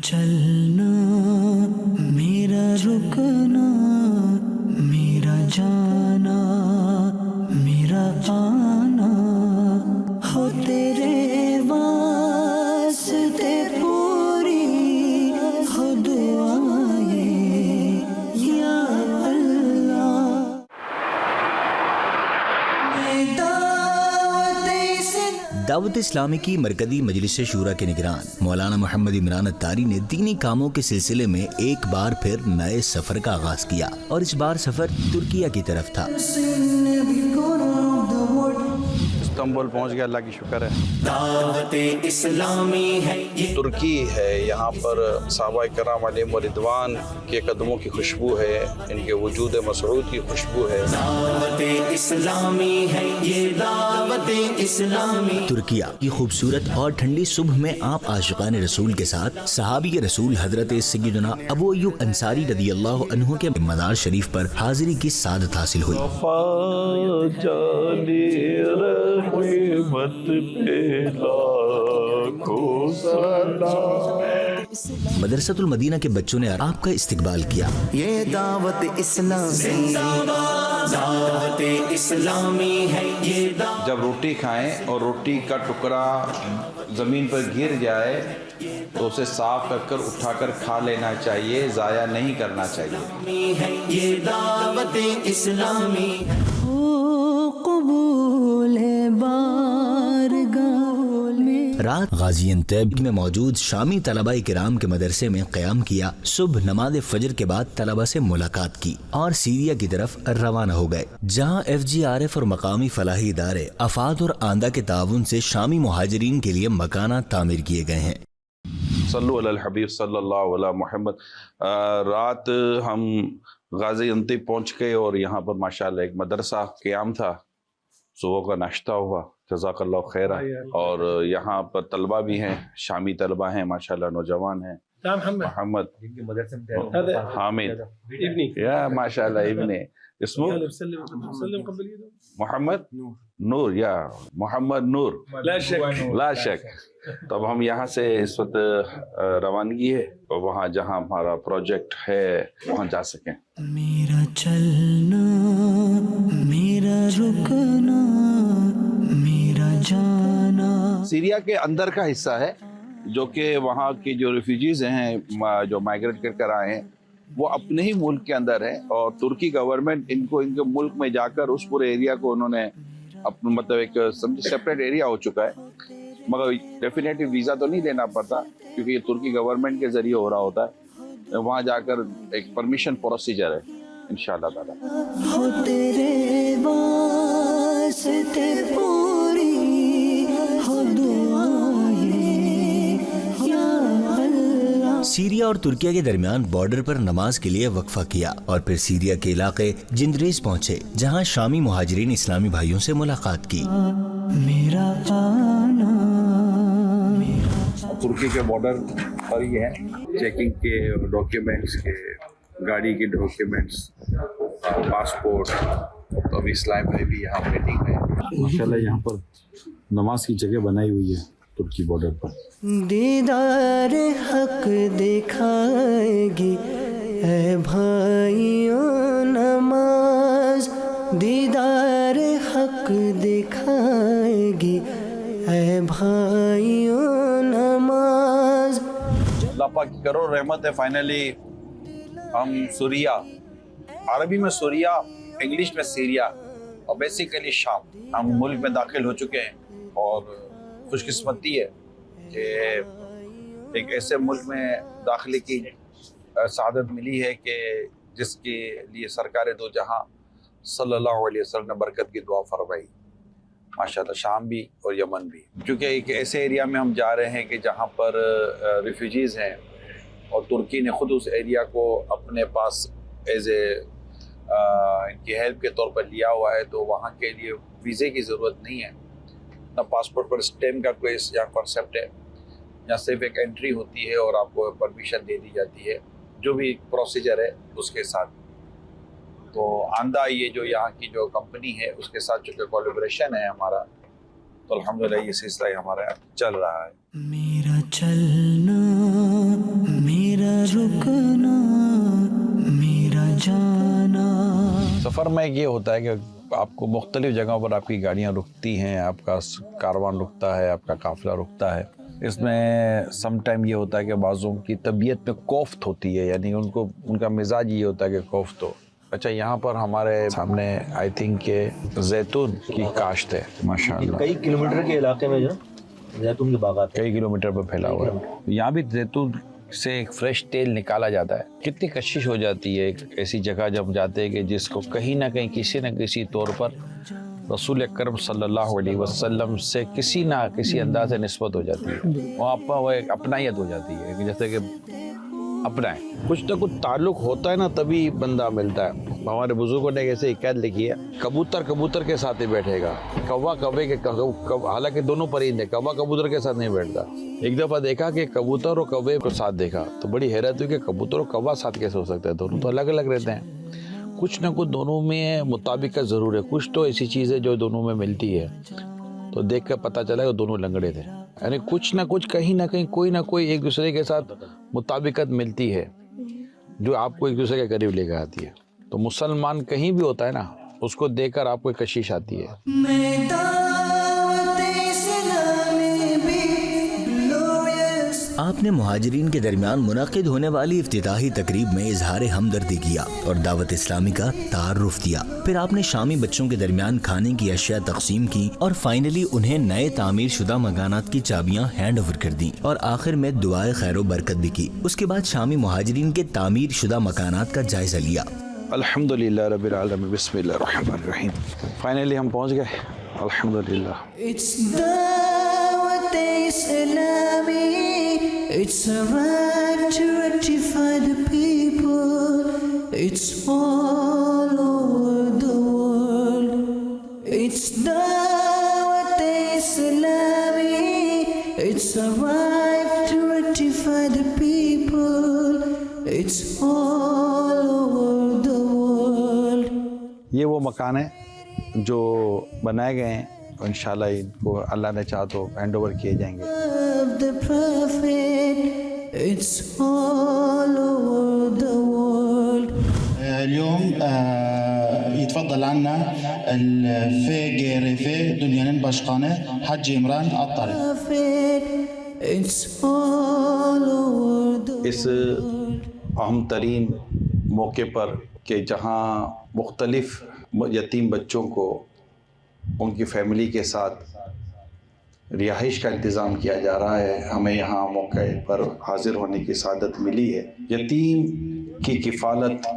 چلنا میرا رکنا میرا جانا میرا آنا ہو تیرے واسطے پوری ہو دعائیں یا اللہ۔ دعوت اسلامی کی مرکزی مجلس شورا کے نگران مولانا محمد عمران اتاری نے دینی کاموں کے سلسلے میں ایک بار پھر نئے سفر کا آغاز کیا، اور اس بار سفر ترکیہ کی طرف تھا۔ استنبول پہنچ گیا، اللہ کی شکر ہے۔ دعوت اسلامی ہے یہ، ترکی ہے، یہاں پر صحابہ کرام علیہم رضوان کے قدموں کی خوشبو ہے، ان کے وجود مسعود کی خوشبو ہے۔ دعوت اسلامی ہے یہ، دعوت اسلامی۔ ترکیہ کی خوبصورت اور ٹھنڈی صبح میں آپ عاشقان رسول کے ساتھ صحابی رسول حضرت سیدنا ابو ایوب انصاری رضی اللہ عنہ کے مزار شریف پر حاضری کی سعادت حاصل ہوئی۔ مدرسۃ المدینہ کے بچوں نے آپ کا استقبال کیا۔ یہ دعوت اسلامی، دعوت اسلامی ہے یہ دعوت۔ جب روٹی کھائیں اور روٹی کا ٹکڑا زمین پر گر جائے تو اسے صاف کر کر اٹھا کر کھا لینا چاہیے، ضائع نہیں کرنا چاہیے۔ ہے یہ دعوت اسلامی، ہو قبول ہے بارگاہ میں۔ رات غازی انتب میں موجود شامی طلباء کرام کے مدرسے میں قیام کیا، صبح نماز فجر کے بعد طلباء سے ملاقات کی اور سیریا کی طرف روانہ ہو گئے، جہاں FGRF اور مقامی فلاحی ادارے افاد اور آندہ کے تعاون سے شامی مہاجرین کے لیے مکانات تعمیر کیے گئے ہیں۔ صلو علی الحبیب صلی اللہ علیہ محمد۔ رات ہم غازی انتب پہنچ گئے اور یہاں پر ماشاءاللہ ایک مدرسہ قیام تھا، صبح کا ناشتہ ہوا، جزاک اللہ خیر۔ اور یہاں پر طلبہ بھی ہیں، شامی طلبہ ہیں ماشاءاللہ، نوجوان ہیں۔ محمد حامد یا ماشاءاللہ ابن اسمو محمد نور، یا محمد نور، لا شک۔ تب ہم یہاں سے اس وقت روانگی ہے اور وہاں جہاں ہمارا پروجیکٹ ہے وہاں جا سکیں۔ میرا چلنا میرا رکنا میرا جانا۔ سیریا کے اندر کا حصہ ہے، جو کہ وہاں کی جو ریفیوجیز ہیں، جو مائیگریٹ کر آئے ہیں، وہ اپنے ہی ملک کے اندر ہیں، اور ترکی گورنمنٹ ان کے ملک میں جا کر اس پورے ایریا کو انہوں نے اپنا مطلب ایک سیپریٹ ایریا ہو چکا ہے، مگر ڈیفینیٹلی ویزا تو نہیں لینا پڑتا کیونکہ یہ ترکی گورنمنٹ کے ذریعے ہو رہا ہوتا ہے۔ وہاں جا کر ایک پرمیشن پروسیجر ہے انشاءاللہ تعالی۔ ہو تیرے واسطے پوری ہو دعائیں یا اللہ۔ سیریا اور ترکیہ کے درمیان بارڈر پر نماز کے لیے وقفہ کیا اور پھر سیریا کے علاقے جندریز پہنچے، جہاں شامی مہاجرین اسلامی بھائیوں سے ملاقات کی۔ میرا آنا ترکی کے بارڈر پر ہی ہے، چیکنگ کے ڈاکیومنٹس کے، گاڑی کے ڈاکیومنٹس، پاسپورٹ۔ تو ابھی اسلام بھائی بھی یہاں ویٹنگ ہے۔ ماشاءاللہ یہاں پر نماز کی جگہ بنائی ہوئی ہے ترکی بارڈر پر۔ دیدار حق دکھائے گی اے بھائیوں نماز، دیدار حق دکھائے گی اے بھائیوں نماز۔ اللہ پاک کی کرو رحمت ہے، فائنلی ہم سوریا، عربی میں سوریا، انگلش میں سیریا اور بیسیکلی شام، ہم ملک میں داخل ہو چکے ہیں، اور خوش قسمتی ہے کہ ایک ایسے ملک میں داخلے کی سعادت ملی ہے کہ جس کے لیے سرکار دو جہاں صلی اللہ علیہ وسلم نے برکت کی دعا فرمائی، ماشاءاللہ شام بھی اور یمن بھی، کیونکہ ایک ایسے ایریا میں ہم جا رہے ہیں کہ جہاں پر ریفیوجیز ہیں، اور ترکی نے خود اس ایریا کو اپنے پاس ایز اے ان کی ہیلپ کے طور پر لیا ہوا ہے، تو وہاں کے لیے ویزے کی ضرورت نہیں ہے، نہ پاسپورٹ پر اسٹیمپ کا کوئی یہاں کانسیپٹ ہے، یہاں صرف ایک انٹری ہوتی ہے اور آپ کو پرمیشن دے دی جاتی ہے، جو بھی پروسیجر ہے اس کے ساتھ۔ تو آندہ یہ جو یہاں کی جو کمپنی ہے اس کے ساتھ چونکہ کولیبریشن ہے ہمارا، تو الحمدللہ یہ سلسلہ ہمارا چل رہا ہے۔ میرا چلنا سفر میں یہ ہوتا ہے کہ آپ کو مختلف جگہوں پر آپ کی گاڑیاں رکتی ہیں، آپ کا کاروان رکتا ہے، آپ کا قافلہ رکتا ہے. اس میں سم ٹائم یہ ہوتا ہے کہ بعضوں کی طبیعت میں کوفت ہوتی ہے، یعنی ان کا مزاج یہ ہوتا ہے کہ کوفت ہو. اچھا، یہاں پر ہمارے سامنے آئی تھنک کہ زیتون کی کاشت ہے ماشاءاللہ. کئی کلومیٹر کے علاقے میں جو زیتون کے باغات کئی کلومیٹر پر پھیلا ہوا ہے. یہاں بھی زیتون سے ایک فریش تیل نکالا جاتا ہے. کتنی کشش ہو جاتی ہے ایک ایسی جگہ جب جاتے ہیں کہ جس کو کہیں نہ کہیں کسی نہ کسی طور پر رسول اکرم صلی اللہ علیہ وسلم سے کسی نہ کسی انداز سے نسبت ہو جاتی ہے. وہاں پر وہ ایک اپنائیت ہو جاتی ہے، جیسے کہ اپنا ہے، کچھ نہ کچھ تعلق ہوتا ہے نا تبھی بندہ ملتا ہے. ہمارے بزرگوں نے ایسے حکایت لکھی ہے، کبوتر کبوتر کے ساتھ ہی بیٹھے گا، کوا کوے کے، حالانکہ دونوں پرندے، کوا کبوتر کے ساتھ نہیں بیٹھتا. ایک دفعہ دیکھا کہ کبوتر اور کوے کو ساتھ دیکھا تو بڑی حیرت ہوئی کہ کبوتر اور کوا ساتھ کیسے ہو سکتا ہے، دونوں تو الگ الگ رہتے ہیں. کچھ نہ کچھ دونوں میں مطابقت ضرور ہے، کچھ تو ایسی چیز ہے جو دونوں میں ملتی ہے. تو دیکھ کر پتہ چلا کہ دونوں لنگڑے تھے، یعنی کچھ نہ کچھ کہیں نہ کہیں کوئی نہ کوئی ایک دوسرے کے ساتھ مطابقت ملتی ہے جو آپ کو ایک دوسرے کے قریب لے کر آتی ہے. تو مسلمان کہیں بھی ہوتا ہے نا، اس کو دیکھ کر آپ کو ایک کشش آتی ہے. آپ نے مہاجرین کے درمیان منعقد ہونے والی افتتاحی تقریب میں اظہار ہمدردی کیا اور دعوت اسلامی کا تعارف دیا. پھر آپ نے شامی بچوں کے درمیان کھانے کی اشیاء تقسیم کی اور فائنلی انہیں نئے تعمیر شدہ مکانات کی چابیاں ہینڈ اوور کر دیں اور آخر میں دعائے خیر و برکت بھی کی. اس کے بعد شامی مہاجرین کے تعمیر شدہ مکانات کا جائزہ لیا. الحمدللہ رب العالمین، بسم اللہ الرحمن الرحیم. فائنلی ہم پہنچ گئے الحمدللہ. It's a right to rectify the people. It's all over the world. It's Dawat Islami. It's a right to rectify the people. It's all over the world. یہ وہ مکان ہے جو بنائے گئے ہیں، انشاءاللہ ان کو اللہ نے چاہا تو ہینڈ اوور کیے جائیں گے. The prophet, it's all over the world. اليوم يتفضل عنا الفي دنيا باشقانة حج Imran الطريق. Prophet, it's all over the اس اہم ترین موقع پر کہ جہاں مختلف یتیم بچوں کو ان کی فیملی کے ساتھ رہائش کا انتظام کیا جا رہا ہے، ہمیں یہاں موقع پر حاضر ہونے کی سعادت ملی ہے. یتیم کی کفالت،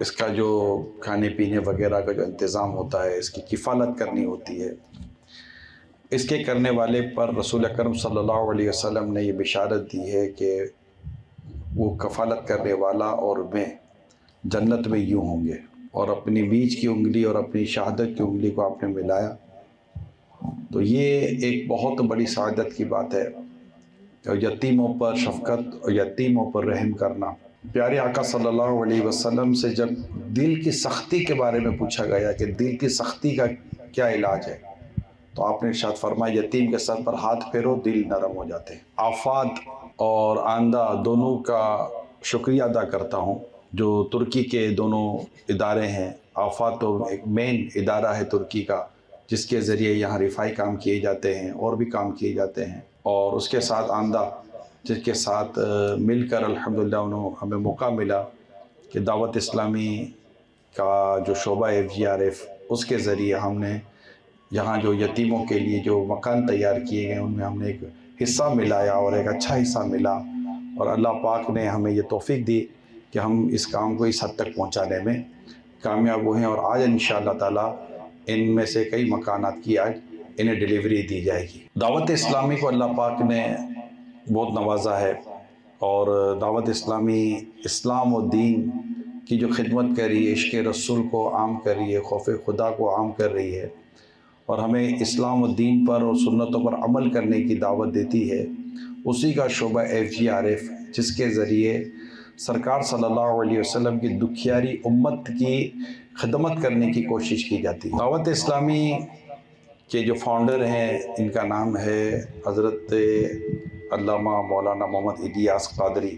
اس کا جو کھانے پینے وغیرہ کا جو انتظام ہوتا ہے، اس کی کفالت کرنی ہوتی ہے. اس کے کرنے والے پر رسول اکرم صلی اللہ علیہ وسلم نے یہ بشارت دی ہے کہ وہ کفالت کرنے والا اور میں جنت میں یوں ہوں گے. اور اپنی بیچ کی انگلی اور اپنی شہادت کی انگلی کو آپ نے ملایا، تو یہ ایک بہت بڑی سعادت کی بات ہے. اور یتیموں پر شفقت اور یتیموں پر رحم کرنا. پیارے آقا صلی اللہ علیہ وسلم سے جب دل کی سختی کے بارے میں پوچھا گیا کہ دل کی سختی کا کیا علاج ہے، تو آپ نے ارشاد فرمایا یتیم کے سر پر ہاتھ پھیرو، دل نرم ہو جاتے ہیں. آفات اور آندہ دونوں کا شکریہ ادا کرتا ہوں جو ترکی کے دونوں ادارے ہیں. آفات تو ایک مین ادارہ ہے ترکی کا جس کے ذریعے یہاں رفائی کام کیے جاتے ہیں اور بھی کام کیے جاتے ہیں، اور اس کے ساتھ آندہ جس کے ساتھ مل کر الحمدللہ ہمیں موقع ملا کہ دعوت اسلامی کا جو شعبہ FGRF اس کے ذریعے ہم نے یہاں جو یتیموں کے لیے جو مکان تیار کیے گئے ان میں ہم نے ایک حصہ ملایا اور ایک اچھا حصہ ملا. اور اللہ پاک نے ہمیں یہ توفیق دی کہ ہم اس کام کو اس حد تک پہنچانے میں کامیاب ہوئے ہیں. اور آج انشاءاللہ تعالیٰ ان میں سے کئی مکانات کی آج انہیں ڈیلیوری دی جائے گی. دعوت اسلامی کو اللہ پاک نے بہت نوازا ہے، اور دعوت اسلامی اسلام و دین کی جو خدمت کر رہی ہے، عشق رسول کو عام کر رہی ہے، خوف خدا کو عام کر رہی ہے، اور ہمیں اسلام و دین پر اور سنتوں پر عمل کرنے کی دعوت دیتی ہے. اسی کا شعبہ FGRF جس کے ذریعے سرکار صلی اللہ علیہ وسلم کی دکھیاری امت کی خدمت کرنے کی کوشش کی جاتی ہے. دعوت اسلامی کے جو فاؤنڈر ہیں ان کا نام ہے حضرت علامہ مولانا محمد الیاس قادری،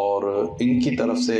اور ان کی طرف سے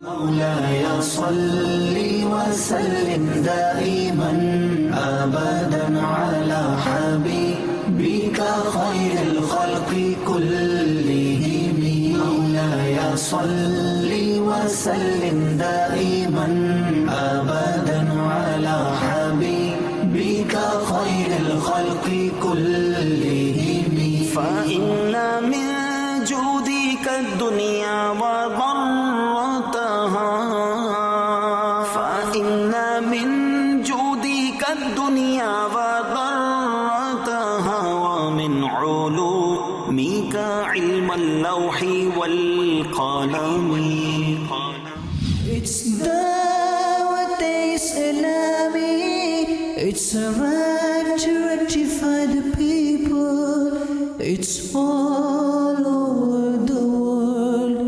مولاي صل وسلم دائما أبدا على حبيبك خير الخلق كلهم. مولاي صل وسلم دائما أبدا على حبيبك خير الخلق كلهم. فإن من جودك الدنيا وضرتها، فإن من جودك الدنيا وضرتها، ومن علومك علم اللوح والقلم. It's Dawat Islami, it's a right to rectify the people, it's all over the world.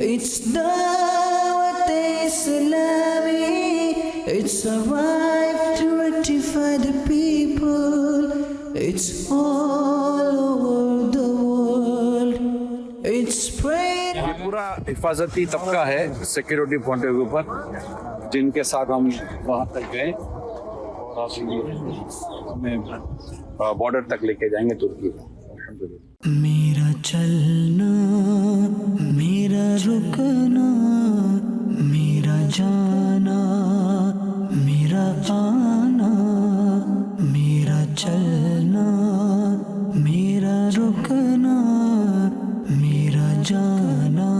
It's Dawat Islami, it's a right to rectify the people, it's all over the world. It's praying. یہ پورا حفاظتی طبقہ ہے security point کے اوپر، جن کے ساتھ ہم وہاں تک گئے اور آپ ہمیں بارڈر تک لے کے جائیں گے ترکی کو الحمدللہ۔ میرا چلنا، میرا رکنا، میرا جانا، میرا آنا، میرا چلنا، میرا رکنا، میرا جانا،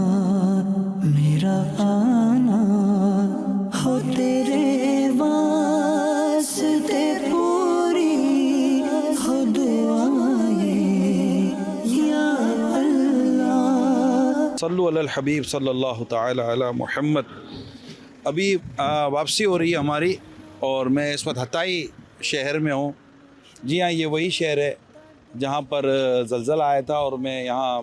میرا آنا، ہو تیرے واسطے پوری ہو دعائیں یا اللہ۔ صلو علی الحبیب صلی اللہ تعالی علی محمد۔ ابھی واپسی ہو رہی ہے ہماری اور میں اس وقت حتائی شہر میں ہوں۔ جی ہاں، یہ وہی شہر ہے جہاں پر زلزلہ آیا تھا اور میں یہاں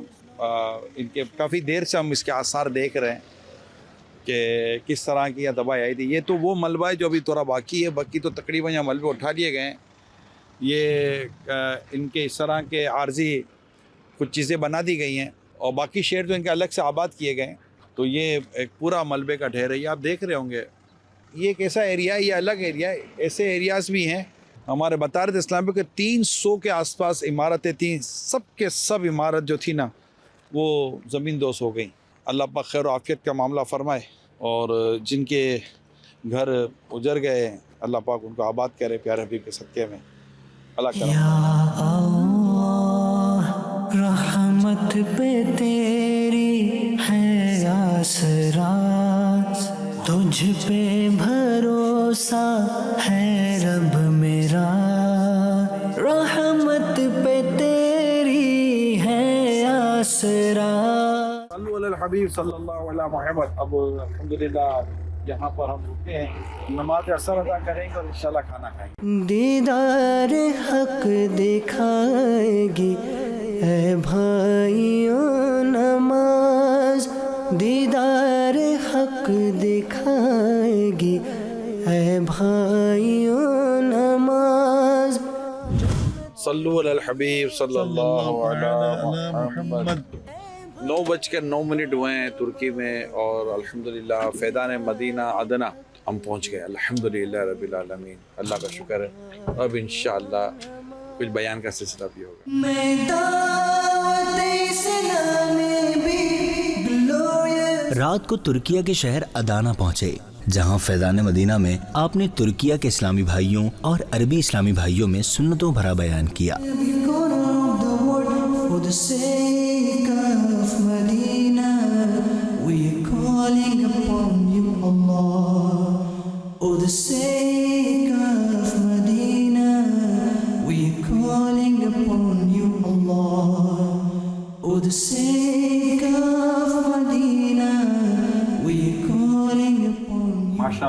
ان کے کافی دیر سے ہم اس کے آثار دیکھ رہے ہیں کہ کس طرح کی یہ تباہی آئی تھی۔ یہ تو وہ ملبہ ہے جو ابھی تھوڑا باقی ہے، باقی تو تقریباً یہاں ملبے اٹھا لیے گئے ہیں۔ یہ ان کے اس طرح کے عارضی کچھ چیزیں بنا دی گئی ہیں اور باقی شہر تو ان کے الگ سے آباد کیے گئے ہیں۔ تو یہ ایک پورا ملبے کا ڈھیر ہے، یہ آپ دیکھ رہے ہوں گے۔ یہ ایک ایسا ایریا ہے، یہ الگ ایریا ہے۔ ایسے ایریاز بھی ہیں ہمارے بطارت اسلامی کے 300 کے آس پاس عمارتیں تھیں، سب کے سب عمارت جو تھی نا وہ زمین دوز ہو گئیں۔ اللہ پاک خیر و عافیت کا معاملہ فرمائے، اور جن کے گھر اجڑ گئے اللہ پاک ان کو آباد کرے پیارے حبیب کے صدقے میں۔ اللہ کرم۔ یا اللہ رحمت پہ تیری ہے آسرا، تجھ پہ بھروسہ ہے رب میرا، رحمت پہ تیری ہے آسرا۔ صلو علی الحبیب صلی اللہ علیہ محمد۔ اب الحمدللہ یہاں پر ہم رکے ہیں، نماز اثر ادا کریں گے اور انشاءاللہ کھانا کھائیں گے۔ دیدار حق دکھائے گی اے بھائیوں نماز، دیدار حق دکھائے گی اے بھائیوں نماز۔ صلو علی الحبیب صلی اللہ علیہ محمد۔ 9:09 ہوئے ہیں ترکی میں اور الحمدللہ فیضان مدینہ ادنا ہم پہنچ گئے الحمدللہ رب العالمین۔ اللہ کا شکر ہے، اب انشاءاللہ کچھ بیان کا سلسلہ بھی ہوگا۔ رات کو ترکیہ کے شہر ادانا پہنچے، جہاں فیضان مدینہ میں آپ نے ترکیہ کے اسلامی بھائیوں اور عربی اسلامی بھائیوں میں سنتوں بھرا بیان کیا۔ ماشاء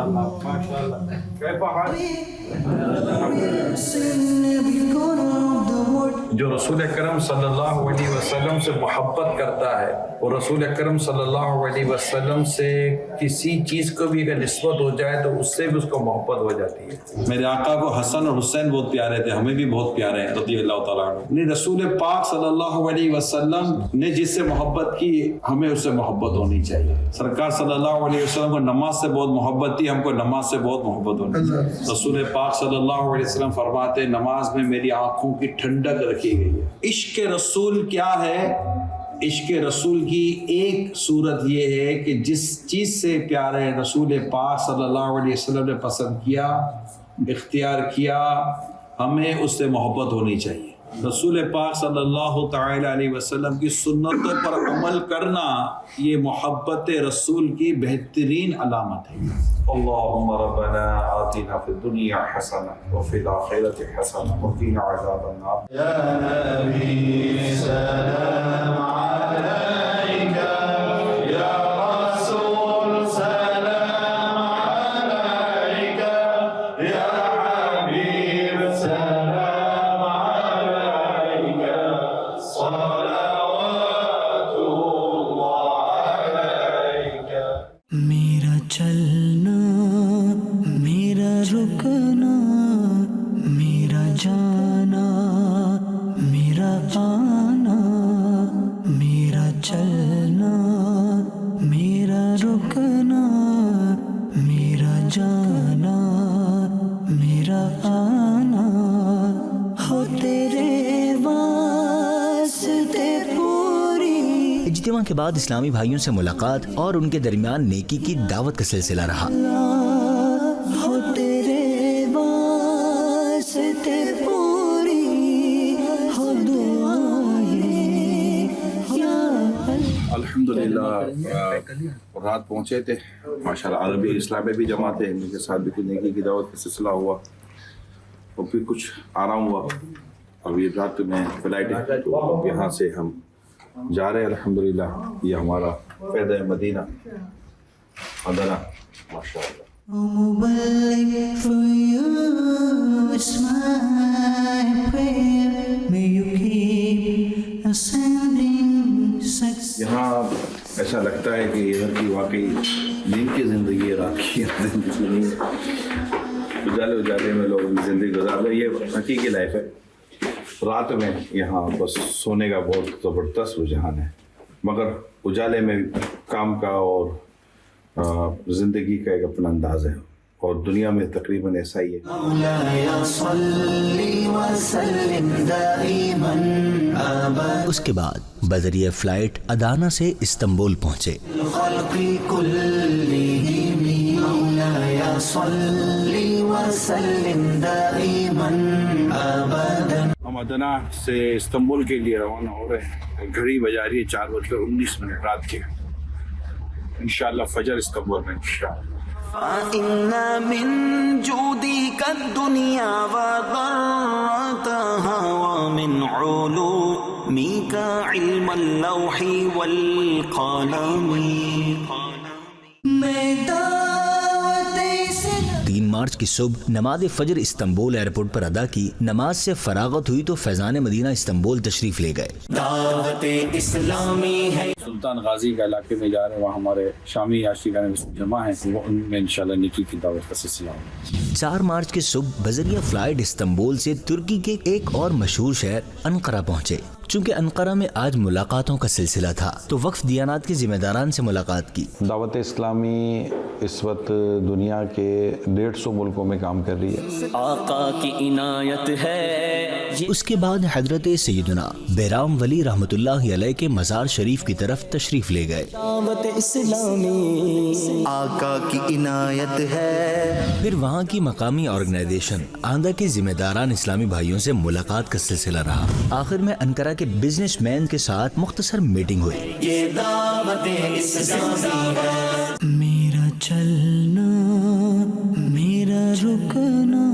جو رسول اکرم صلی اللہ علیہ وسلم سے محبت کرتا ہے اور رسول اکرم صلی اللہ علیہ وسلم سے کسی چیز کو بھی اگر نسبت ہو جائے تو اس سے بھی اس کو محبت ہو جاتی ہے. میرے آقا کو حسن اور حسین بہت پیارے تھے, ہمیں بھی بہت پیارے ہیں رضی اللہ تعالیٰ عنہ. رسول پاک صلی اللہ علیہ وسلم نے جس سے محبت کی ہمیں اس سے محبت ہونی چاہیے. سرکار صلی اللہ علیہ وسلم کو نماز سے بہت محبت تھی, ہم کو نماز سے بہت محبت ہونی چاہیے. رسول پاک صلی اللہ علیہ وسلم فرماتے نماز میں میری آنکھوں کی ٹھنڈک رکھی گئی ہے. عشق رسول کیا ہے؟ عشق رسول کی ایک صورت یہ ہے کہ جس چیز سے پیارے رسول پاک صلی اللہ علیہ وسلم نے پسند کیا, اختیار کیا, ہمیں اس سے محبت ہونی چاہیے. رسول پاک صلی اللہ تعالی علیہ وسلم کی سنتوں پر عمل کرنا یہ محبت رسول کی بہترین علامت ہے. اللهم ربنا آتنا في الدنيا حسنة وفي الآخرة حسنة وقنا عذاب النار. يا نبي سلام عليك يا رسول سلام عليك يا حبيب سلام عليك صلوات الله عليك. میرا چلنا میرا رکنا میرا جانا میرا آنا, میرا چلنا میرا رکنا میرا جانا میرا آنا, ہو تیرے واسطے پوری. اجتماع کے بعد اسلامی بھائیوں سے ملاقات اور ان کے درمیان نیکی کی دعوت کا سلسلہ رہا. ہو تیرے واسطے پوری ہو دعائیں یا الحمدللہ رات پہنچے تھے ماشاءاللہ. عربی اسلام میں بھی جمع تھے, ان کے ساتھ بھی کچھ نیکی کی دعوت کا سلسلہ ہوا اور پھر کچھ آرام ہوا. ابھی رات میں فلائٹ ہے تو اب یہاں سے ہم جا رہے ہیں الحمدللہ. یہ ہمارا فیض مدینہ مدینہ ماشاءاللہ. مبلغ for you is my prayer, may you keep ascending success. یہاں ایسا لگتا ہے کہ ادھر کی واقعی دن کی زندگی ہے, رات کی زندگی نہیں ہے. اجالے اجالے میں لوگ زندگی گزار رہے, یہ حقیقی لائف ہے. رات میں یہاں بس سونے کا بہت زبردست رجحان ہے, مگر اجالے میں کام کا اور زندگی کا ایک اپنا انداز ہے, اور دنیا میں تقریباً ایسا ہی ہے. مولاي صل وسلم دائما ابدا. اس کے بعد بذریعہ فلائٹ ادانا سے استنبول پہنچے. الخلق كلهم مولاي صل وسلم دائما ابدا. ہم ادنا سے استنبول کے لیے روانہ ہو رہے ہیں. گھڑی بجا رہی ہے 4:19 رات کے. انشاءاللہ فجر استنبول میں انشاءاللہ. فإن من جودك الدنيا وضرتها ومن علومك علم اللوح والقلم. 3 مارچ کی صبح نماز فجر استنبول ایئرپورٹ پر ادا کی. نماز سے فراغت ہوئی تو فیضان مدینہ استنبول تشریف لے گئے. دعوت اسلامی ہے. سلطان غازی کا علاقے میں جا رہے ہیں, وہاں ہمارے شامی عاشقان جمع ہیں, وہ ان میں انشاءاللہ نیکی کی دعوت کا سلسلہ ہوگا. 4 مارچ کی صبح بذریعہ فلائٹ استنبول سے ترکی کے ایک اور مشہور شہر انقرہ پہنچے. چونکہ انقرہ میں آج ملاقاتوں کا سلسلہ تھا تو وقف دیانات کے ذمہ داران سے ملاقات کی. دعوت اسلامی اس وقت دنیا کے 150 ملکوں میں کام کر رہی ہے. آقا کی عنایت ہے. اس کے بعد حضرت سیدنا بیرام ولی رحمۃ اللہ علیہ کے مزار شریف کی طرف تشریف لے گئے. دعوت اسلامی آقا کی عنایت ہے. پھر وہاں کی مقامی آرگنائزیشن آندھا کے ذمہ داران اسلامی بھائیوں سے ملاقات کا سلسلہ رہا. آخر میں انقرہ کے بزنس مین کے ساتھ مختصر میٹنگ ہوئی. یہ دعوت اسلامی ہے. میرا چلنا میرا رکنا